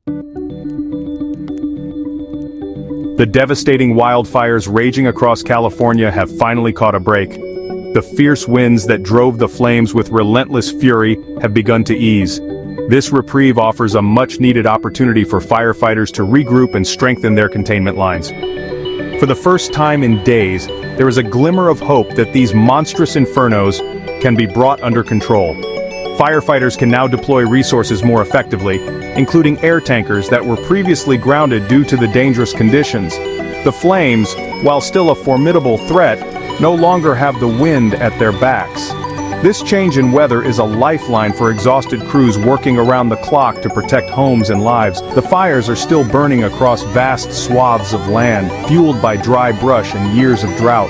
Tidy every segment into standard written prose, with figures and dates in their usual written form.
The devastating wildfires raging across California have finally caught a break. The fierce winds that drove the flames with relentless fury have begun to ease. This reprieve offers a much-needed opportunity for firefighters to regroup and strengthen their containment lines. For the first time in days, there is a glimmer of hope that these monstrous infernos can be brought under control. Firefighters can now deploy resources more effectively, including air tankers that were previously grounded due to the dangerous conditions. The flames, while still a formidable threat, no longer have the wind at their backs. This change in weather is a lifeline for exhausted crews working around the clock to protect homes and lives. The fires are still burning across vast swaths of land, fueled by dry brush and years of drought.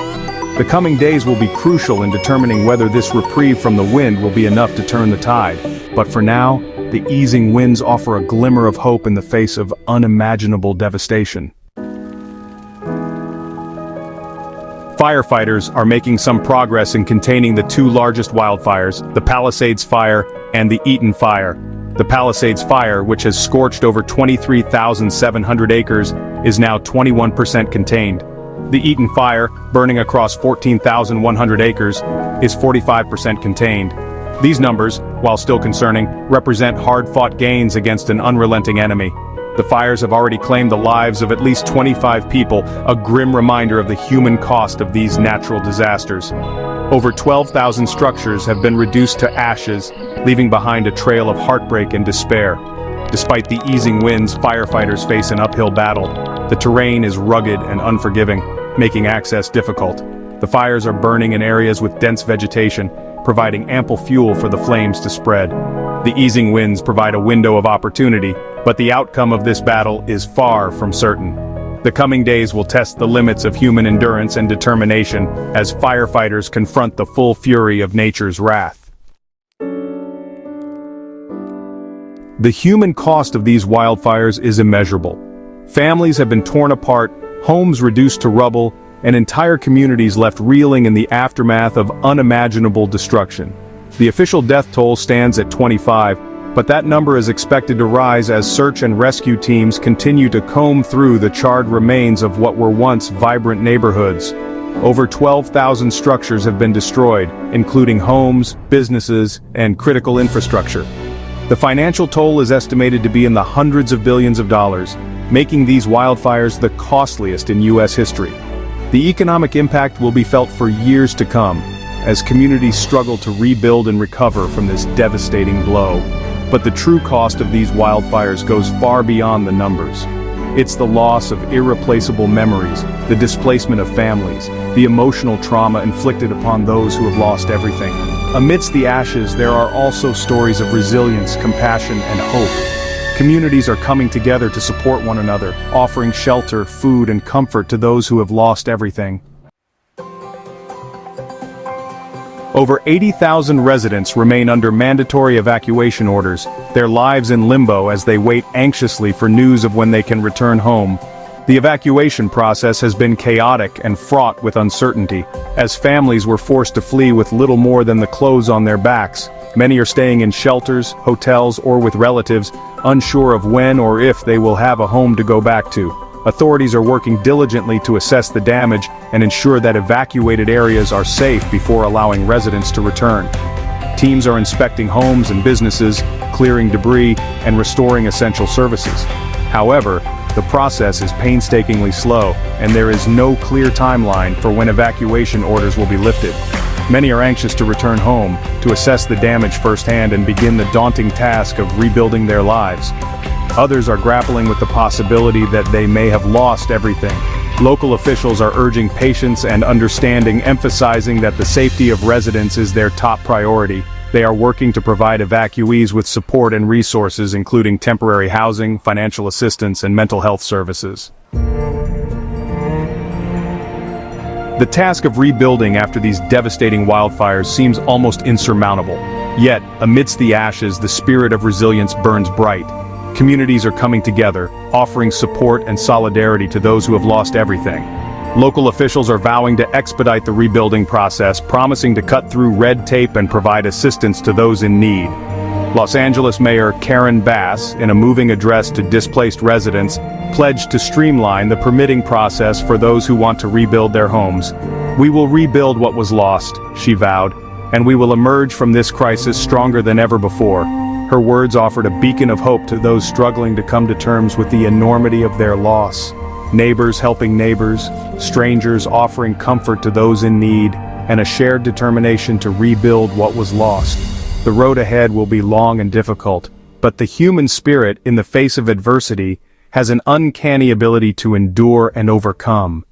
The coming days will be crucial in determining whether this reprieve from the wind will be enough to turn the tide. But for now, the easing winds offer a glimmer of hope in the face of unimaginable devastation. Firefighters are making some progress in containing the two largest wildfires, the Palisades Fire and the Eaton Fire. The Palisades Fire, which has scorched over 23,700 acres, is now 21% contained. The Eaton Fire, burning across 14,100 acres, is 45% contained. These numbers, while still concerning, represent hard-fought gains against an unrelenting enemy. The fires have already claimed the lives of at least 25 people, a grim reminder of the human cost of these natural disasters. Over 12,000 structures have been reduced to ashes, leaving behind a trail of heartbreak and despair. Despite the easing winds, firefighters face an uphill battle. The terrain is rugged and unforgiving, making access difficult. The fires are burning in areas with dense vegetation, providing ample fuel for the flames to spread. The easing winds provide a window of opportunity, but the outcome of this battle is far from certain. The coming days will test the limits of human endurance and determination as firefighters confront the full fury of nature's wrath. The human cost of these wildfires is immeasurable. Families have been torn apart, homes reduced to rubble, and entire communities left reeling in the aftermath of unimaginable destruction. The official death toll stands at 25, but that number is expected to rise as search and rescue teams continue to comb through the charred remains of what were once vibrant neighborhoods. Over 12,000 structures have been destroyed, including homes, businesses, and critical infrastructure. The financial toll is estimated to be in the hundreds of billions of dollars, making these wildfires the costliest in U.S. history. The economic impact will be felt for years to come, as communities struggle to rebuild and recover from this devastating blow. But the true cost of these wildfires goes far beyond the numbers. It's the loss of irreplaceable memories, the displacement of families, the emotional trauma inflicted upon those who have lost everything. Amidst the ashes, there are also stories of resilience, compassion, and hope. Communities are coming together to support one another, offering shelter, food, and comfort to those who have lost everything. Over 80,000 residents remain under mandatory evacuation orders, their lives in limbo as they wait anxiously for news of when they can return home. The evacuation process has been chaotic and fraught with uncertainty, as families were forced to flee with little more than the clothes on their backs. Many are staying in shelters, hotels, or with relatives, unsure of when or if they will have a home to go back to. Authorities are working diligently to assess the damage and ensure that evacuated areas are safe before allowing residents to return. Teams are inspecting homes and businesses, clearing debris, and restoring essential services. However, the process is painstakingly slow, and there is no clear timeline for when evacuation orders will be lifted. Many are anxious to return home, to assess the damage firsthand and begin the daunting task of rebuilding their lives. Others are grappling with the possibility that they may have lost everything. Local officials are urging patience and understanding, emphasizing that the safety of residents is their top priority. They are working to provide evacuees with support and resources, including temporary housing, financial assistance, and mental health services. The task of rebuilding after these devastating wildfires seems almost insurmountable. Yet, amidst the ashes, the spirit of resilience burns bright. Communities are coming together, offering support and solidarity to those who have lost everything. Local officials are vowing to expedite the rebuilding process, promising to cut through red tape and provide assistance to those in need. Los Angeles Mayor Karen Bass, in a moving address to displaced residents, pledged to streamline the permitting process for those who want to rebuild their homes. "We will rebuild what was lost," she vowed, "and we will emerge from this crisis stronger than ever before." Her words offered a beacon of hope to those struggling to come to terms with the enormity of their loss. Neighbors helping neighbors, strangers offering comfort to those in need, and a shared determination to rebuild what was lost. The road ahead will be long and difficult, but the human spirit, in the face of adversity, has an uncanny ability to endure and overcome.